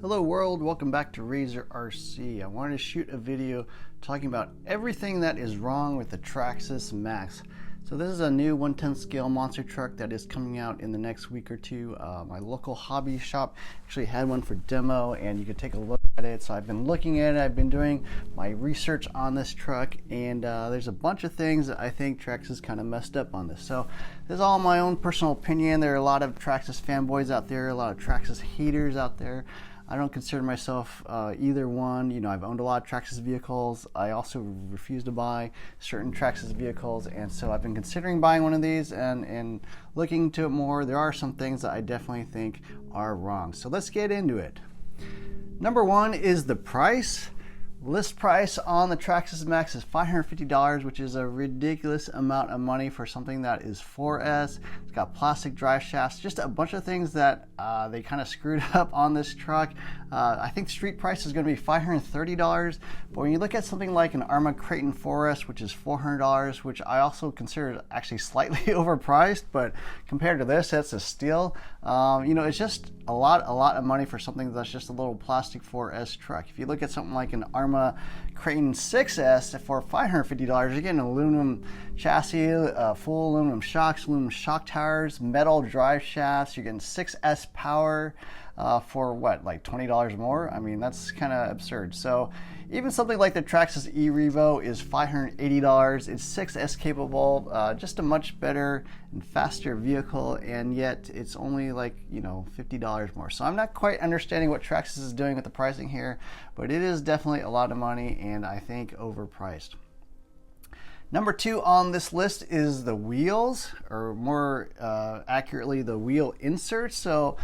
Hello world, welcome back to Razor RC. I wanted to shoot a video talking about everything that is wrong with the Traxxas Maxx. So this is a new 1/10 scale monster truck that is coming out in the next week or two. My local hobby shop actually had one for demo and you could take a look at it. So I've been looking at it, I've been doing my research on this truck, and there's a bunch of things that I think Traxxas kind of messed up on this. So this is all my own personal opinion. There are a lot of Traxxas fanboys out there, a lot of Traxxas haters out there. I don't consider myself either one. You know, I've owned a lot of Traxxas vehicles. I also refuse to buy certain Traxxas vehicles, and so I've been considering buying one of these and looking into it more. There are some things that I definitely think are wrong. So let's get into it. Number one is the price. List price on the Traxxas Maxx is $550, which is a ridiculous amount of money for something that is 4S. It's got plastic drive shafts, just a bunch of things that they kind of screwed up on this truck. I think street price is going to be $530, but when you look at something like an Arma Kraton 4S, which is $400, which I also consider actually slightly overpriced, but compared to this, that's a steal. You know, it's just a lot of money for something that's just a little plastic 4S truck. If you look at something like an Arma Kraton 6S for $550, you're getting an aluminum chassis, full aluminum shocks, aluminum shock tires, metal drive shafts. You're getting 6S power for what, like $20 more? I mean, that's kind of absurd. So even something like the Traxxas E-Revo is $580. It's 6S capable, just a much better and faster vehicle, and yet it's only like, you know, $50 more. So I'm not quite understanding what Traxxas is doing with the pricing here, but it is definitely a lot of money and I think overpriced. Number two on this list is the wheels, or more accurately, the wheel inserts. So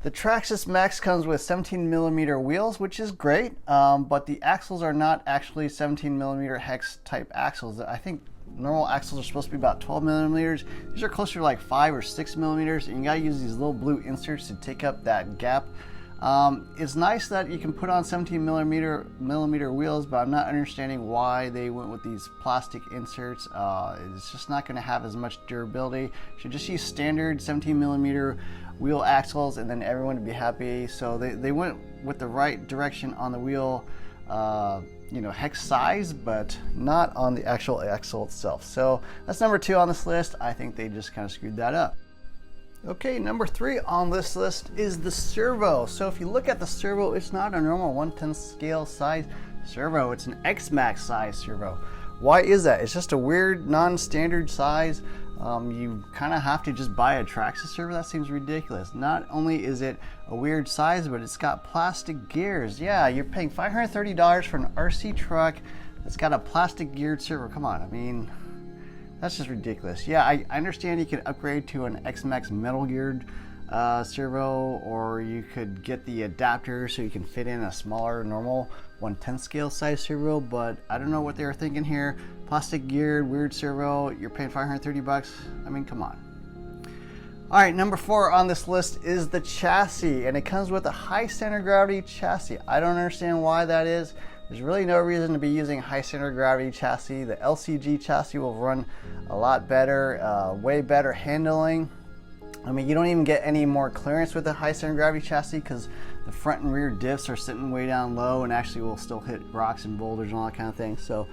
the Traxxas Maxx comes with 17mm wheels, which is great, but the axles are not actually 17mm hex type axles. I think normal axles are supposed to be about 12mm. These are closer to like 5 or 6mm, and you gotta use these little blue inserts to take up that gap. It's nice that you can put on 17mm wheels, but I'm not understanding why they went with these plastic inserts. It's just not going to have as much durability. You should just use standard 17mm wheel axles and then everyone would be happy. So they went with the right direction on the wheel you know, hex size, but not on the actual axle itself. So that's number two on this list. I think they just kind of screwed that up. Okay, number three on this list is the servo. So if you look at the servo, it's not a normal 1/10 scale size servo. It's an X-Max size servo. Why is that? It's just a weird non-standard size. You kind of have to just buy a Traxxas servo. That seems ridiculous. Not only is it a weird size, but it's got plastic gears. Yeah, you're paying $530 for an RC truck that's got a plastic geared servo. Come on, I mean, that's just ridiculous. Yeah, I understand you can upgrade to an X-Max metal geared servo, or you could get the adapter so you can fit in a smaller normal 1/10 scale size servo, but I don't know what they were thinking here. Plastic geared, weird servo, you're paying $530. I mean, come on. All right, number four on this list is the chassis, and it comes with a high center of gravity chassis. I don't understand why that is. There's really no reason to be using high center of gravity chassis. The LCG chassis will run a lot better, way better handling. I mean, you don't even get any more clearance with the high center of gravity chassis because the front and rear diffs are sitting way down low and actually will still hit rocks and boulders and all that kind of thing. So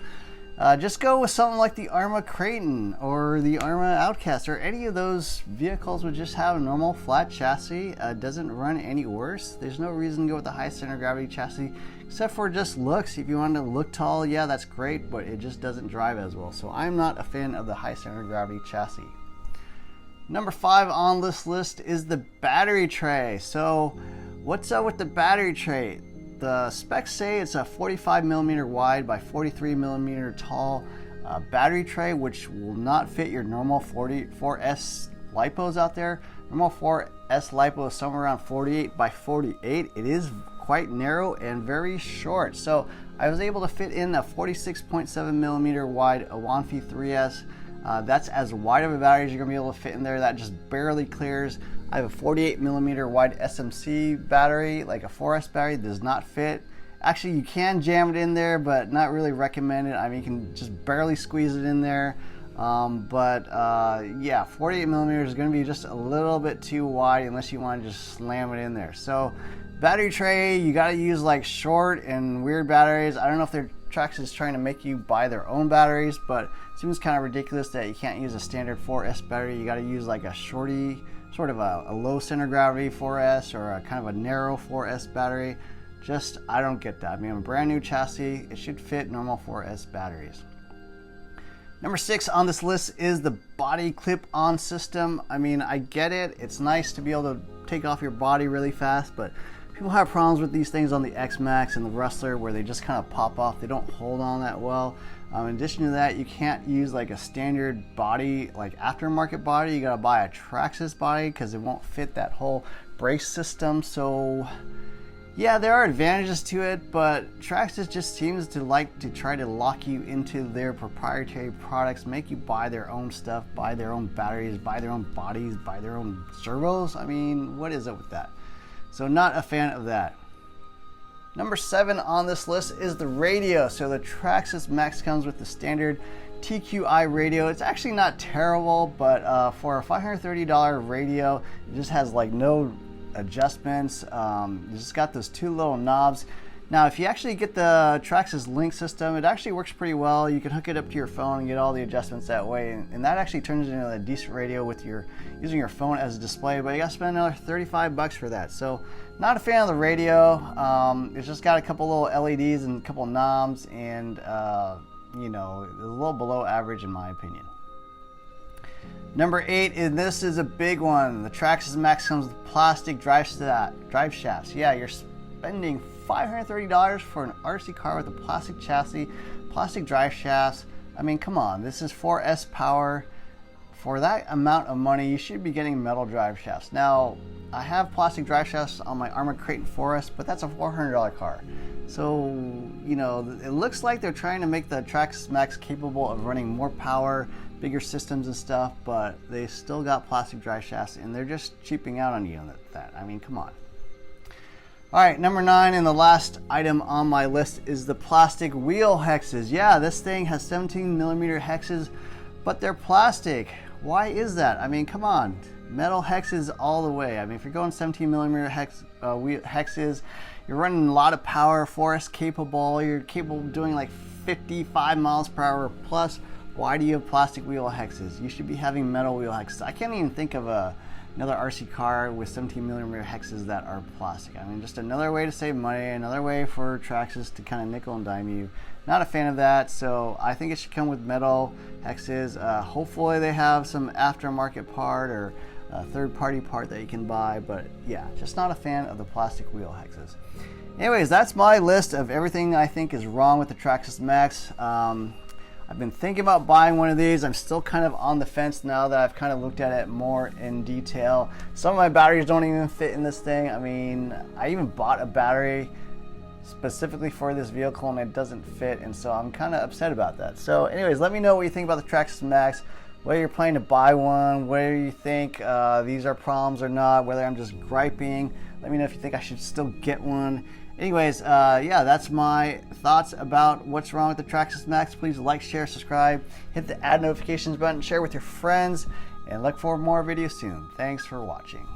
just go with something like the Arma Kraton or the Arma Outcast, or any of those vehicles would just have a normal flat chassis. Doesn't run any worse. There's no reason to go with the high center of gravity chassis except for just looks. If you want to look tall, yeah, that's great, but it just doesn't drive as well. So I'm not a fan of the high center of gravity chassis. Number five on this list is the battery tray. So what's up with the battery tray? The specs say it's a 45mm wide by 43mm tall battery tray, which will not fit your normal 4S lipos out there. Normal 4S lipo is somewhere around 48 by 48. It is quite narrow and very short. So I was able to fit in a 46.7mm wide Awanfi 3S. That's as wide of a battery as you're gonna be able to fit in there. That just barely clears. I have a 48mm wide SMC battery, like a 4S battery, does not fit. Actually, you can jam it in there, but not really recommended. I mean, you can just barely squeeze it in there. Yeah, 48mm is going to be just a little bit too wide unless you want to just slam it in there. So Battery tray, you gotta use like short and weird batteries. I don't know if Traxxas is trying to make you buy their own batteries, but it seems kind of ridiculous that you can't use a standard 4S battery. You gotta use like a shorty, sort of a low center gravity 4S or a kind of a narrow 4S battery. Just, I don't get that. I mean, a brand new chassis, it should fit normal 4S batteries. Number 6 on this list is the body clip-on system. I mean, I get it. It's nice to be able to take off your body really fast, but people have problems with these things on the X-Max and the Wrestler where they just kind of pop off. They don't hold on that well. In addition to that, you can't use like a standard body, like aftermarket body. You gotta buy a Traxxas body because it won't fit that whole brace system. So yeah, there are advantages to it, but Traxxas just seems to like to try to lock you into their proprietary products, make you buy their own stuff, buy their own batteries, buy their own bodies, buy their own servos. I mean, what is it with that? So not a fan of that. Number 7 on this list is the radio. So the Traxxas Maxx comes with the standard TQI radio. It's actually not terrible, but for a $530 radio, it just has like no adjustments. You just got those 2 little knobs. Now, if you actually get the Traxxas Link system, it actually works pretty well. You can hook it up to your phone and get all the adjustments that way, and that actually turns into a decent radio with using your phone as a display, but you gotta spend another $35 for that. So not a fan of the radio. It's just got a couple little LEDs and a couple knobs, and you know, it's a little below average in my opinion. Number 8, and this is a big one. The Traxxas Maxx comes with plastic drive shafts. Yeah, you're spending $530 for an RC car with a plastic chassis, plastic drive shafts. I mean, come on, this is 4S power. For that amount of money, you should be getting metal drive shafts. Now, I have plastic drive shafts on my Armored Crate 4S, but that's a $400 car. So, you know, it looks like they're trying to make the Traxxas Maxx capable of running more power, bigger systems and stuff, but they still got plastic drive shafts, and they're just cheaping out on you on that. I mean, come on. All right, number 9 and the last item on my list is the plastic wheel hexes. Yeah, this thing has 17mm hexes, but they're plastic. Why is that? I mean, come on, metal hexes all the way. I mean, if you're going 17mm hexes, you're running a lot of power, 4S capable, you're capable of doing like 55 miles per hour plus. Why do you have plastic wheel hexes? You should be having metal wheel hexes. I can't even think of another RC car with 17mm hexes that are plastic. I mean, just another way to save money, another way for Traxxas to kind of nickel and dime you. Not a fan of that, so I think it should come with metal hexes. Hopefully they have some aftermarket part or a third-party part that you can buy, but yeah, just not a fan of the plastic wheel hexes. Anyways, that's my list of everything I think is wrong with the Traxxas Maxx. I've been thinking about buying one of these. I'm still kind of on the fence now that I've kind of looked at it more in detail. Some of my batteries don't even fit in this thing. I mean, I even bought a battery specifically for this vehicle and it doesn't fit, and so I'm kind of upset about that. So anyways, let me know what you think about the Traxxas Maxx, whether you're planning to buy one, whether you think these are problems or not, whether I'm just griping. Let me know if you think I should still get one. Anyways, yeah, that's my thoughts about what's wrong with the Traxxas Maxx. Please like, share, subscribe, hit the add notifications button, share with your friends, and look for more videos soon. Thanks for watching.